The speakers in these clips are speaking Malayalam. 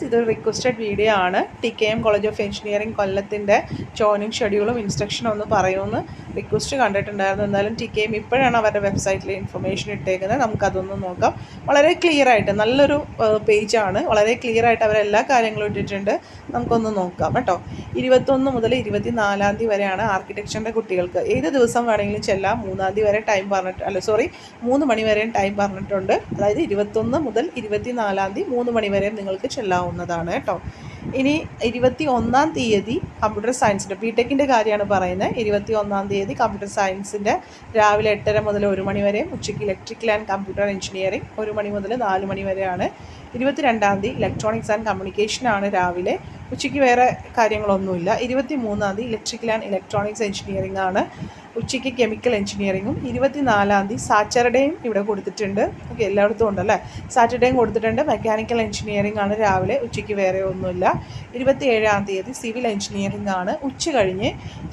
ഇതൊരു റിക്വസ്റ്റഡ് വീഡിയോ ആണ്. TKM കോളേജ് ഓഫ് എഞ്ചിനീയറിംഗ് കൊല്ലത്തിൻ്റെ ജോയിനിങ് ഷെഡ്യൂളും ഇൻസ്ട്രക്ഷനും ഒന്ന് പറയുമെന്ന് റിക്വസ്റ്റ് കണ്ടിട്ടുണ്ടായിരുന്നു. എന്തായാലും TKM ഇപ്പോഴാണ് അവരുടെ വെബ്സൈറ്റിൽ ഇൻഫർമേഷൻ ഇട്ടേക്കുന്നത്. നമുക്കതൊന്ന് നോക്കാം. വളരെ ക്ലിയർ ആയിട്ട് നല്ലൊരു പേജാണ്. വളരെ ക്ലിയർ ആയിട്ട് അവരെല്ലാ കാര്യങ്ങളും ഇട്ടിട്ടുണ്ട്. നമുക്കൊന്ന് നോക്കാം കേട്ടോ. 21 മുതൽ 24 തീയതി വരെയാണ് ആർക്കിടെക്ചറിൻ്റെ കുട്ടികൾക്ക്. ഏത് ദിവസം വേണമെങ്കിലും ചെല്ലാം. 3 വരെ ടൈം പറഞ്ഞിട്ട് 3 മണി വരെയും ടൈം പറഞ്ഞിട്ടുണ്ട്. അതായത് 21 മുതൽ 24 തീയതി 3 മണി വരെയും നിങ്ങൾക്ക് ചെല്ലാവുന്നതാണ് കേട്ടോ. ഇനി 21 തീയതി കമ്പ്യൂട്ടർ സയൻസിൻ്റെ ബിടെക്കിൻ്റെ കാര്യമാണ് പറയുന്നത്. 21 തീയതി കമ്പ്യൂട്ടർ സയൻസിൻ്റെ രാവിലെ 8:30 മുതൽ 1 മണി വരെയും, ഉച്ചയ്ക്ക് ഇലക്ട്രിക്കൽ ആൻഡ് കമ്പ്യൂട്ടർ എഞ്ചിനീയറിംഗ് 1 മണി മുതൽ 4 മണി വരെയാണ്. 22 തീയതി ഇലക്ട്രോണിക്സ് ആൻഡ് കമ്മ്യൂണിക്കേഷനാണ് രാവിലെ, ഉച്ചയ്ക്ക് വേറെ കാര്യങ്ങളൊന്നുമില്ല. 23 തീയതി ഇലക്ട്രിക്കൽ ആൻഡ് ഇലക്ട്രോണിക്സ് എഞ്ചിനീയറിംഗ് ആണ്, ഉച്ചയ്ക്ക് കെമിക്കൽ എഞ്ചിനീയറിങ്ങും. 24 തീയതി സാറ്റർഡേയും ഇവിടെ കൊടുത്തിട്ടുണ്ട്. ഓക്കെ, എല്ലായിടത്തും ഉണ്ടല്ലേ. സാറ്റർഡേയും കൊടുത്തിട്ടുണ്ട്. മെക്കാനിക്കൽ എഞ്ചിനീയറിംഗ് ആണ് രാവിലെ, ഉച്ചയ്ക്ക് വേറെ ഒന്നുമില്ല. 27 തീയതി സിവിൽ എഞ്ചിനീയറിംഗ് ആണ്. ഉച്ച കഴിഞ്ഞ്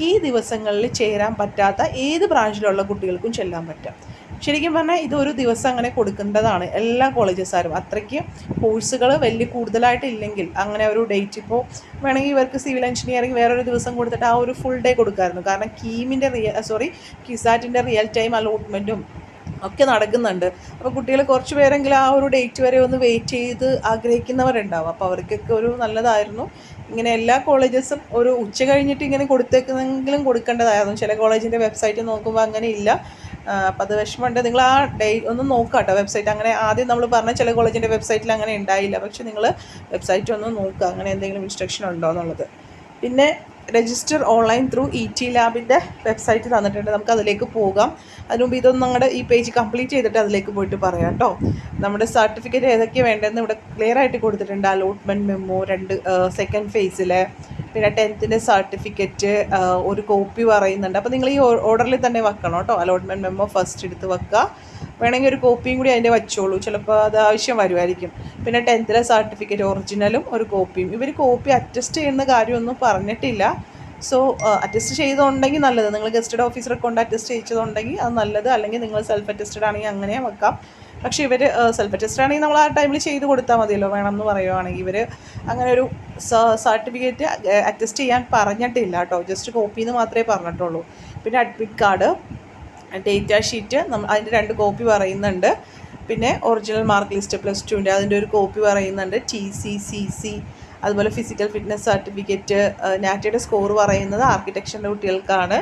ഈ ദിവസങ്ങളിൽ ചേരാൻ പറ്റാത്ത ഏത് ബ്രാഞ്ചിലുള്ള കുട്ടികൾക്കും ചെല്ലാൻ പറ്റും. ശരിക്കും പറഞ്ഞാൽ ഇതൊരു ദിവസം അങ്ങനെ കൊടുക്കേണ്ടതാണ് എല്ലാ കോളേജസുകാരും. അത്രയ്ക്ക് കോഴ്സുകൾ വലിയ കൂടുതലായിട്ടില്ലെങ്കിൽ അങ്ങനെ ഒരു ഡേറ്റ്, ഇപ്പോൾ വേണമെങ്കിൽ ഇവർക്ക് സിവിൽ എഞ്ചിനീയറിംഗ് വേറൊരു ദിവസം കൊടുത്തിട്ട് ആ ഒരു ഫുൾ ഡേ കൊടുക്കാമായിരുന്നു. കാരണം കിസാറ്റിൻ്റെ റിയൽ ടൈം അലോട്ട്മെൻറ്റും ഒക്കെ നടക്കുന്നുണ്ട്. അപ്പോൾ കുട്ടികൾ കുറച്ച് പേരെങ്കിലും ആ ഒരു ഡേറ്റ് വരെ ഒന്ന് വെയിറ്റ് ചെയ്ത് ആഗ്രഹിക്കുന്നവരുണ്ടാവും. അപ്പോൾ അവർക്കൊക്കെ ഒരു നല്ലതായിരുന്നു ഇങ്ങനെ എല്ലാ കോളേജസും ഒരു ഉച്ച കഴിഞ്ഞിട്ട് ഇങ്ങനെ കൊടുത്തേക്കുന്നെങ്കിലും കൊടുക്കേണ്ടതായിരുന്നു. ചില കോളേജിൻ്റെ വെബ്സൈറ്റ് നോക്കുമ്പോൾ അങ്ങനെ ഇല്ല. അപ്പോൾ അത് വിഷമമുണ്ട്. നിങ്ങൾ ആ ഒന്ന് നോക്കുക കേട്ടോ വെബ്സൈറ്റ്. അങ്ങനെ ആദ്യം നമ്മൾ പറഞ്ഞ ചില കോളേജിൻ്റെ വെബ്സൈറ്റിൽ അങ്ങനെ ഉണ്ടായില്ല. പക്ഷേ നിങ്ങൾ വെബ്സൈറ്റ് ഒന്ന് നോക്കുക അങ്ങനെ എന്തെങ്കിലും ഇൻസ്ട്രക്ഷൻ ഉണ്ടോ എന്നുള്ളത്. പിന്നെ രജിസ്റ്റർ ഓൺലൈൻ ത്രൂ ET ലാബിൻ്റെ വെബ്സൈറ്റ് തന്നിട്ടുണ്ട്. നമുക്ക് അതിലേക്ക് പോകാം. അതിനുമുമ്പ് ഇതൊന്നും നമ്മുടെ ഈ പേജ് കംപ്ലീറ്റ് ചെയ്തിട്ട് അതിലേക്ക് പോയിട്ട് പറയാം കേട്ടോ. നമ്മുടെ സർട്ടിഫിക്കറ്റ് ഏതൊക്കെയാണ് വേണ്ടതെന്ന് ഇവിടെ ക്ലിയർ ആയിട്ട് കൊടുത്തിട്ടുണ്ട്. അലോട്ട്മെൻറ്റ് മെമ്മോ 2 സെക്കൻഡ് ഫേസിലെ, പിന്നെ 10th സർട്ടിഫിക്കറ്റ് ഒരു കോപ്പി പറയുന്നുണ്ട്. അപ്പോൾ നിങ്ങൾ ഈ ഓർഡറിൽ തന്നെ വെക്കണം കേട്ടോ. അലോട്ട്മെൻറ്റ് മെമ്മോ ഫസ്റ്റ് എടുത്ത് വെക്കുക. വേണമെങ്കിൽ ഒരു കോപ്പിയും കൂടി അതിൻ്റെ വെച്ചോളൂ, ചിലപ്പോൾ അത് ആവശ്യം വരുമായിരിക്കും. പിന്നെ 10th സർട്ടിഫിക്കറ്റ് ഒറിജിനലും ഒരു കോപ്പിയും. ഇവർ കോപ്പി അറ്റസ്റ്റ് ചെയ്യുന്ന കാര്യമൊന്നും പറഞ്ഞിട്ടില്ല. സോ അറ്റസ്റ്റ് ചെയ്തുണ്ടെങ്കിൽ നല്ലത്. നിങ്ങൾ ഗസ്റ്റഡ് ഓഫീസറെ കൊണ്ട് അറ്റസ്റ്റ് ചെയ്യിച്ചതുണ്ടെങ്കിൽ അത് നല്ലത്. അല്ലെങ്കിൽ നിങ്ങൾ സെൽഫ് അറ്റസ്റ്റഡ് ആണെങ്കിൽ അങ്ങനെ വെക്കാം. പക്ഷേ ഇവർ സെൽഫ് അറ്റസ്റ്റഡ് ആണെങ്കിൽ നമ്മൾ ആ ടൈമിൽ ചെയ്ത് കൊടുത്താൽ മതിയല്ലോ. വേണമെന്ന് പറയുവാണെങ്കിൽ ഇവർ അങ്ങനെ ഒരു സർട്ടിഫിക്കറ്റ് അറ്റസ്റ്റ് ചെയ്യാൻ പറഞ്ഞിട്ടില്ല കേട്ടോ. ജസ്റ്റ് കോപ്പിന്ന് മാത്രമേ പറഞ്ഞിട്ടുള്ളൂ. പിന്നെ അഡ്മിറ്റ് കാർഡ്, ഡേറ്റ ഷീറ്റ് അതിൻ്റെ 2 കോപ്പി പറയുന്നുണ്ട്. പിന്നെ ഒറിജിനൽ മാർക്ക് ലിസ്റ്റ് +2ൻ്റെ അതിൻ്റെ ഒരു കോപ്പി പറയുന്നുണ്ട്. TCCC, അതുപോലെ ഫിസിക്കൽ ഫിറ്റ്നസ് സർട്ടിഫിക്കറ്റ്, നാറ്റയുടെ സ്കോർ പറയുന്നത് ആർക്കിടെക്ചറിൻ്റെ കുട്ടികൾക്കാണ്.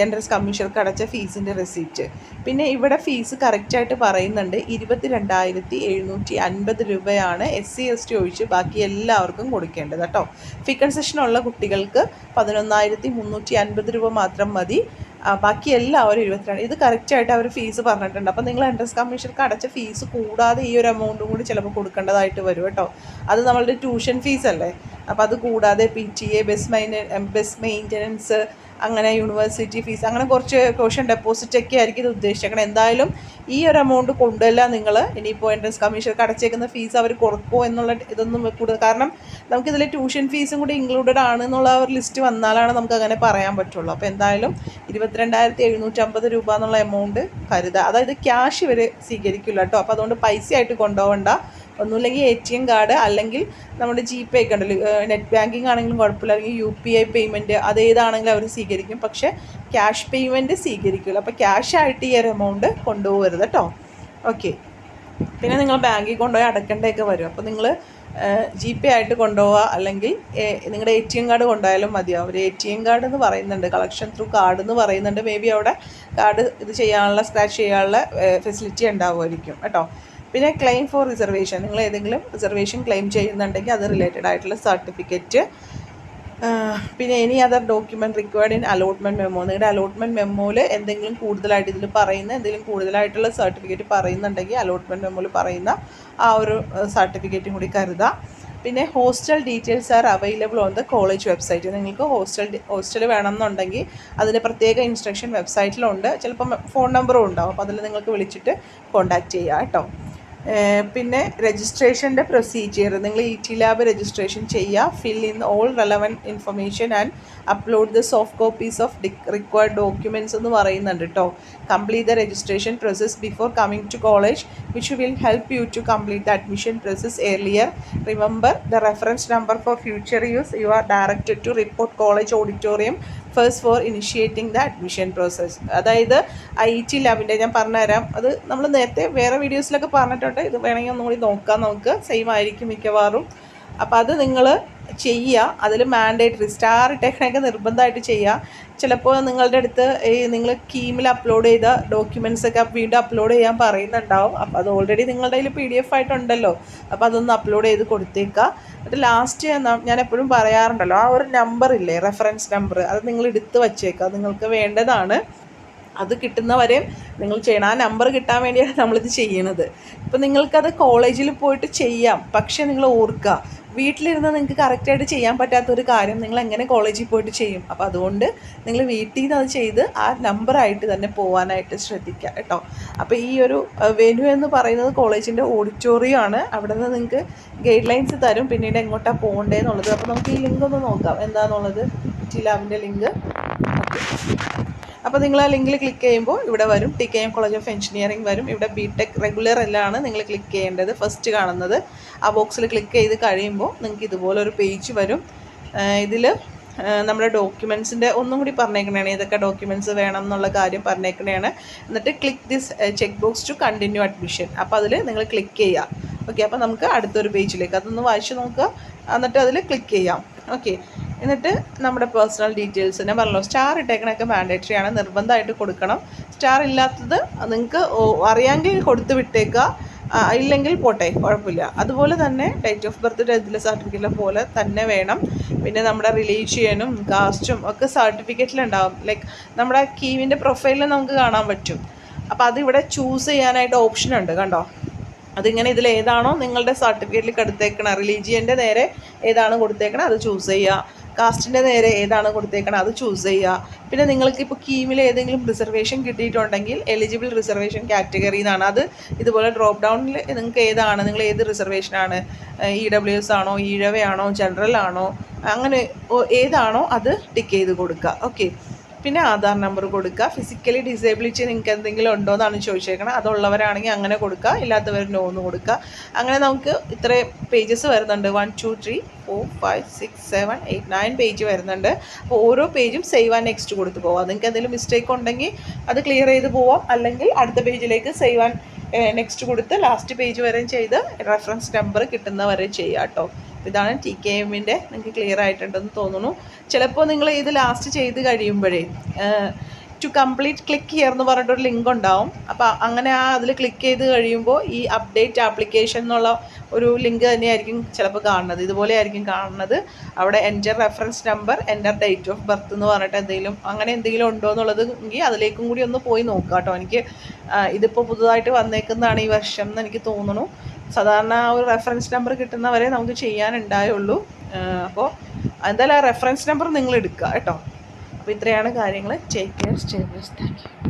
എൻട്രൻസ് കമ്മീഷർക്ക് അടച്ച ഫീസിൻ്റെ റെസിപ്റ്റ്. പിന്നെ ഇവിടെ ഫീസ് കറക്റ്റായിട്ട് പറയുന്നുണ്ട്. 22,750 രൂപയാണ് SC ST ഒഴിച്ച് ബാക്കി എല്ലാവർക്കും കൊടുക്കേണ്ടത് കേട്ടോ. ഫീ കൺസെഷനുള്ള കുട്ടികൾക്ക് 11,350 രൂപ മാത്രം മതി. ബാക്കി എല്ലാവരും 22. ഇത് കറക്റ്റായിട്ട് അവർ ഫീസ് പറഞ്ഞിട്ടുണ്ട്. അപ്പോൾ നിങ്ങൾ എൻട്രൻസ് കമ്മീഷർക്ക് അടച്ച ഫീസ് കൂടാതെ ഈ ഒരു എമൗണ്ടും കൂടി ചിലപ്പോൾ കൊടുക്കേണ്ടതായിട്ട് വരും കേട്ടോ. അത് നമ്മളുടെ ട്യൂഷൻ ഫീസല്ലേ. അപ്പോൾ അത് കൂടാതെ PTA, ബസ് മെയിൻ്റനൻസ്, അങ്ങനെ യൂണിവേഴ്സിറ്റി ഫീസ്, അങ്ങനെ കുറച്ച് കോഷൻ ഡെപ്പോസിറ്റൊക്കെ ആയിരിക്കും ഇത് ഉദ്ദേശിച്ചേക്കണം. എന്തായാലും ഈ ഒരു എമൗണ്ട് കൊണ്ടല്ല നിങ്ങൾ ഇനിയിപ്പോൾ എൻട്രൻസ് കമ്മീഷർക്ക് അടച്ചേക്കുന്ന ഫീസ് അവർ കുറക്കുമോ എന്നുള്ള ഇതൊന്നും കൂടുതൽ. കാരണം നമുക്കിതിൽ ട്യൂഷൻ ഫീസും കൂടി ഇൻക്ലൂഡഡ് ആണെന്നുള്ള ഒരു ലിസ്റ്റ് വന്നാലാണ് നമുക്ക് അങ്ങനെ പറയാൻ പറ്റുള്ളൂ. അപ്പോൾ എന്തായാലും 22,750 രൂപ എന്നുള്ള എമൗണ്ട് കരുതുക. അതായത് ക്യാഷ് ഇവർ സ്വീകരിക്കില്ല കേട്ടോ. അപ്പോൾ അതുകൊണ്ട് പൈസയായിട്ട് കൊണ്ടുപോകണ്ട. ഒന്നുമില്ലെങ്കിൽ ATM കാർഡ്, അല്ലെങ്കിൽ നമ്മുടെ GPay ഒക്കെ ഉണ്ടല്ലോ, നെറ്റ് ബാങ്കിങ് ആണെങ്കിലും കുഴപ്പമില്ല, അല്ലെങ്കിൽ UPI പേയ്മെൻറ്റ് അതേതാണെങ്കിലും അവർ സ്വീകരിക്കും. പക്ഷേ ക്യാഷ് പേയ്മെൻറ്റ് സ്വീകരിക്കില്ല. അപ്പോൾ ക്യാഷായിട്ട് ഈ ഒരു എമൗണ്ട് കൊണ്ടുപോകരുത് കേട്ടോ. ഓക്കെ, പിന്നെ നിങ്ങൾ ബാങ്കിൽ കൊണ്ടുപോയി അടക്കേണ്ടതൊക്കെ വരും. അപ്പോൾ നിങ്ങൾ GPay ആയിട്ട് കൊണ്ടുപോവുക, അല്ലെങ്കിൽ നിങ്ങളുടെ ATM കാർഡ് കൊണ്ടുപോയാലും മതിയാവും. ഒരു ATM കാർഡ് എന്ന് പറയുന്നുണ്ട്, കളക്ഷൻ ത്രൂ കാർഡ് എന്ന് പറയുന്നുണ്ട്. മേ ബി അവിടെ കാർഡ് ഇത് ചെയ്യാനുള്ള സ്ക്രാച്ച് ചെയ്യാനുള്ള ഫെസിലിറ്റി ഉണ്ടാവുമായിരിക്കും കേട്ടോ. പിന്നെ ക്ലെയിം ഫോർ റിസർവേഷൻ, നിങ്ങൾ ഏതെങ്കിലും റിസർവേഷൻ ക്ലെയിം ചെയ്യുന്നുണ്ടെങ്കിൽ അത് റിലേറ്റഡ് ആയിട്ടുള്ള സർട്ടിഫിക്കറ്റ്. പിന്നെ any other document required in allotment memo, നിങ്ങളുടെ അലോട്ട്മെൻറ്റ് മെമ്മോയിൽ എന്തെങ്കിലും കൂടുതലായിട്ട് ഇതിൽ പറയുന്ന എന്തെങ്കിലും കൂടുതലായിട്ടുള്ള സർട്ടിഫിക്കറ്റ് പറയുന്നുണ്ടെങ്കിൽ അലോട്ട്മെൻറ്റ് മെമ്മോയിൽ പറയുന്ന ആ ഒരു സർട്ടിഫിക്കറ്റും കൂടി കരുതാം. പിന്നെ hostel details are available on the college website. നിങ്ങൾക്ക് ഹോസ്റ്റൽ വേണമെന്നുണ്ടെങ്കിൽ അതിൻ്റെ പ്രത്യേക ഇൻസ്ട്രക്ഷൻ വെബ്സൈറ്റിലുണ്ട്. ചിലപ്പം ഫോൺ നമ്പറും ഉണ്ടാവും. അപ്പോൾ അതിൽ നിങ്ങൾക്ക് വിളിച്ചിട്ട് കോൺടാക്റ്റ് ചെയ്യുക കേട്ടോ. പിന്നെ രജിസ്ട്രേഷൻ്റെ പ്രൊസീജിയർ, നിങ്ങൾ ET ലാബ് രജിസ്ട്രേഷൻ ചെയ്യുക, fill in all relevant information and upload the soft copies of required documents എന്ന് പറയുന്നുണ്ട് കേട്ടോ. Complete the registration process before coming to college which will help you to complete the admission process earlier. Remember the reference number for future use. You are directed to report college auditorium first for initiating the admission process. അതായത് IT ലാബിൻ്റെ ഞാൻ പറഞ്ഞുതരാം, അത് നമ്മൾ നേരത്തെ വേറെ വീഡിയോസിലൊക്കെ പറഞ്ഞിട്ടുണ്ട്, ഇത് വേണമെങ്കിൽ ഒന്നും കൂടി നോക്കാം, നമുക്ക് സെയിം ആയിരിക്കും മിക്കവാറും. അപ്പോൾ അത് നിങ്ങൾ ചെയ്യുക, അതിൽ മാൻഡേറ്ററി സ്റ്റാർ ഇട്ടേക്കണൊക്കെ നിർബന്ധമായിട്ട് ചെയ്യുക. ചിലപ്പോൾ നിങ്ങളുടെ അടുത്ത് നിങ്ങൾ കീമിൽ അപ്ലോഡ് ചെയ്ത ഡോക്യുമെൻറ്റ്സൊക്കെ വീണ്ടും അപ്ലോഡ് ചെയ്യാൻ പറയുന്നുണ്ടാവും. അപ്പോൾ അത് ഓൾറെഡി നിങ്ങളുടെ കയ്യിൽ PDF ആയിട്ടുണ്ടല്ലോ, അപ്പോൾ അതൊന്ന് അപ്ലോഡ് ചെയ്ത് കൊടുത്തേക്കുക. എന്നിട്ട് ലാസ്റ്റ് ഞാൻ എപ്പോഴും പറയാറുണ്ടല്ലോ, ആ ഒരു നമ്പർ ഇല്ലേ, റെഫറൻസ് നമ്പർ, അത് നിങ്ങൾ എടുത്ത് വച്ചേക്കുക, നിങ്ങൾക്ക് വേണ്ടതാണ്. അത് കിട്ടുന്നവരെയും നിങ്ങൾ ചെയ്യണം. ആ നമ്പർ കിട്ടാൻ വേണ്ടിയാണ് നമ്മളിത് ചെയ്യണത്. ഇപ്പം നിങ്ങൾക്കത് കോളേജിൽ പോയിട്ട് ചെയ്യാം, പക്ഷേ നിങ്ങൾ ഓർക്കുക, വീട്ടിലിരുന്ന് നിങ്ങൾക്ക് കറക്റ്റായിട്ട് ചെയ്യാൻ പറ്റാത്തൊരു കാര്യം നിങ്ങൾ എങ്ങനെ കോളേജിൽ പോയിട്ട് ചെയ്യും. അപ്പോൾ അതുകൊണ്ട് നിങ്ങൾ വീട്ടിൽ നിന്ന് അത് ചെയ്ത് ആ നമ്പറായിട്ട് തന്നെ പോകാനായിട്ട് ശ്രദ്ധിക്കുക കേട്ടോ. അപ്പോൾ ഈ ഒരു വെന്യൂ എന്ന് പറയുന്നത് കോളേജിൻ്റെ ഓഡിറ്റോറിയം ആണ്. അവിടെ നിന്ന് നിങ്ങൾക്ക് ഗൈഡ് ലൈൻസ് തരും, പിന്നീട് എങ്ങോട്ടാണ് പോകേണ്ടതെന്നുള്ളത്. അപ്പോൾ നമുക്ക് ഈ ലിങ്ക് ഒന്ന് നോക്കാം എന്താണെന്നുള്ളത്, ലാബിൻ്റെ ലിങ്ക്. അപ്പോൾ നിങ്ങൾ ആ ലിങ്കിൽ ക്ലിക്ക് ചെയ്യുമ്പോൾ ഇവിടെ വരും TKM കോളേജ് ഓഫ് എഞ്ചിനീയറിംഗ് വരും. ഇവിടെ BTech റെഗുലർ എല്ലാമാണ് നിങ്ങൾ ക്ലിക്ക് ചെയ്യേണ്ടത്, ഫസ്റ്റ് കാണുന്നത്. ആ ബോക്സിൽ ക്ലിക്ക് ചെയ്ത് കഴിയുമ്പോൾ നിങ്ങൾക്ക് ഇതുപോലൊരു പേജ് വരും. ഇതിൽ നമ്മുടെ ഡോക്യുമെൻറ്റ്സിൻ്റെ ഒന്നും കൂടി പറഞ്ഞേക്കണതാണ്, ഏതൊക്കെ ഡോക്യുമെൻറ്റ്സ് വേണം എന്നുള്ള കാര്യം പറഞ്ഞേക്കണതാണ്. എന്നിട്ട് click this check box to continue admission. അപ്പോൾ അതിൽ നിങ്ങൾ ക്ലിക്ക് ചെയ്യുക. ഓക്കെ, അപ്പോൾ നമുക്ക് അടുത്തൊരു പേജിലേക്ക് അതൊന്ന് വായിച്ച് നോക്കുക, എന്നിട്ട് അതിൽ ക്ലിക്ക് ചെയ്യാം. ഓക്കെ, എന്നിട്ട് നമ്മുടെ പേഴ്സണൽ ഡീറ്റെയിൽസ് ഞാൻ പറഞ്ഞല്ലോ, സ്റ്റാർ ഇട്ടേക്കണൊക്കെ മാൻഡേറ്ററി ആണ്, നിർബന്ധമായിട്ട് കൊടുക്കണം. സ്റ്റാർ ഇല്ലാത്തത് നിങ്ങൾക്ക് അറിയാമെങ്കിൽ കൊടുത്ത് വിട്ടേക്കുക, ഇല്ലെങ്കിൽ പോട്ടെ, കുഴപ്പമില്ല. അതുപോലെ തന്നെ ഡേറ്റ് ഓഫ് ബർത്ത് ഇതിലെ സർട്ടിഫിക്കറ്റിലെ പോലെ തന്നെ വേണം. പിന്നെ നമ്മുടെ റിലീജിയനും കാസ്റ്റും ഒക്കെ സർട്ടിഫിക്കറ്റിലുണ്ടാവും. ലൈക്ക് നമ്മുടെ കീവിൻ്റെ പ്രൊഫൈലിൽ നമുക്ക് കാണാൻ പറ്റും. അപ്പോൾ അതിവിടെ ചൂസ് ചെയ്യാനായിട്ട് ഓപ്ഷൻ ഉണ്ട്, കണ്ടോ. അതിങ്ങനെ ഇതിൽ ഏതാണോ നിങ്ങളുടെ സർട്ടിഫിക്കറ്റിൽ കൊടുത്തേക്കണം, റിലീജിയൻ്റെ നേരെ ഏതാണ് കൊടുത്തേക്കണം അത് ചൂസ് ചെയ്യുക, കാസ്റ്റിൻ്റെ നേരെ ഏതാണ് കൊടുത്തേക്കണം അത് ചൂസ് ചെയ്യുക. പിന്നെ നിങ്ങൾക്ക് ഇപ്പോൾ കീമിൽ ഏതെങ്കിലും റിസർവേഷൻ കിട്ടിയിട്ടുണ്ടെങ്കിൽ എലിജിബിൾ റിസർവേഷൻ കാറ്റഗറി എന്നാണ്, അത് ഇതുപോലെ ഡ്രോപ്പ് ഡൗണിൽ നിങ്ങൾക്ക് ഏതാണ്, നിങ്ങൾ ഏത് റിസർവേഷനാണ്, EWS ആണോ, ഈഴവയാണോ, ജനറൽ ആണോ, അങ്ങനെ ഏതാണോ അത് ടിക്ക് ചെയ്ത് കൊടുക്കുക. ഓക്കെ, പിന്നെ ആധാർ നമ്പർ കൊടുക്കുക. ഫിസിക്കലി ഡിസേബിലിറ്റി നിങ്ങൾക്ക് എന്തെങ്കിലും ഉണ്ടോ എന്നാണ് ചോദിച്ചേക്കണം, അതുള്ളവരാണെങ്കിൽ അങ്ങനെ കൊടുക്കുക, ഇല്ലാത്തവർ നോ എന്ന് കൊടുക്കുക. അങ്ങനെ നമുക്ക് ഇത്രയും പേജസ് വരുന്നുണ്ട്, 1 2 3 4 5 6 7 8 9 പേജ് വരുന്നുണ്ട്. അപ്പോൾ ഓരോ പേജും സേവ് ആൻഡ് നെക്സ്റ്റ് കൊടുത്ത് പോവാം. നിങ്ങൾക്ക് എന്തെങ്കിലും മിസ്റ്റേക്ക് ഉണ്ടെങ്കിൽ അത് ക്ലിയർ ചെയ്ത് പോവാം, അല്ലെങ്കിൽ അടുത്ത പേജിലേക്ക് സേവ് ആൻഡ് നെക്സ്റ്റ് കൊടുത്ത് ലാസ്റ്റ് പേജ് വരെ ചെയ്ത് റെഫറൻസ് നമ്പർ കിട്ടുന്നവരെ ചെയ്യുക കേട്ടോ. ഇതാണ് TKMൻ്റെ, നിങ്ങൾക്ക് ക്ലിയർ ആയിട്ടുണ്ടെന്ന് തോന്നുന്നു. ചിലപ്പോൾ നിങ്ങൾ ഇത് ലാസ്റ്റ് ചെയ്ത് കഴിയുമ്പോഴേ ടു കംപ്ലീറ്റ് ക്ലിക്ക് ഹിയർ എന്ന് പറഞ്ഞിട്ടൊരു ലിങ്ക് ഉണ്ടാവും. അപ്പോൾ അങ്ങനെ അതിൽ ക്ലിക്ക് ചെയ്ത് കഴിയുമ്പോൾ ഈ അപ്ഡേറ്റ് ആപ്ലിക്കേഷൻ എന്നുള്ള ഒരു ലിങ്ക് തന്നെയായിരിക്കും ചിലപ്പോൾ കാണുന്നത്, ഇതുപോലെ ആയിരിക്കും കാണുന്നത്. അവിടെ enter reference number, enter date of birth എന്ന് പറഞ്ഞിട്ട് എന്തെങ്കിലും ഉണ്ടോ എന്നുള്ളത് എങ്കിൽ അതിലേക്കും കൂടി ഒന്ന് പോയി നോക്കുക കേട്ടോ. എനിക്ക് ഇതിപ്പോൾ പുതുതായിട്ട് വന്നേക്കുന്നതാണ് ഈ വർഷം എന്ന് എനിക്ക് തോന്നുന്നു. സാധാരണ ഒരു റെഫറൻസ് നമ്പർ കിട്ടുന്നവരെ നമുക്ക് ചെയ്യാനുണ്ടായുള്ളൂ. അപ്പോൾ എന്തായാലും ആ റെഫറൻസ് നമ്പർ നിങ്ങൾ എടുക്കുക കേട്ടോ. അപ്പോൾ ഇത്രയാണ് കാര്യങ്ങൾ. Take care, stay blessed, thank you.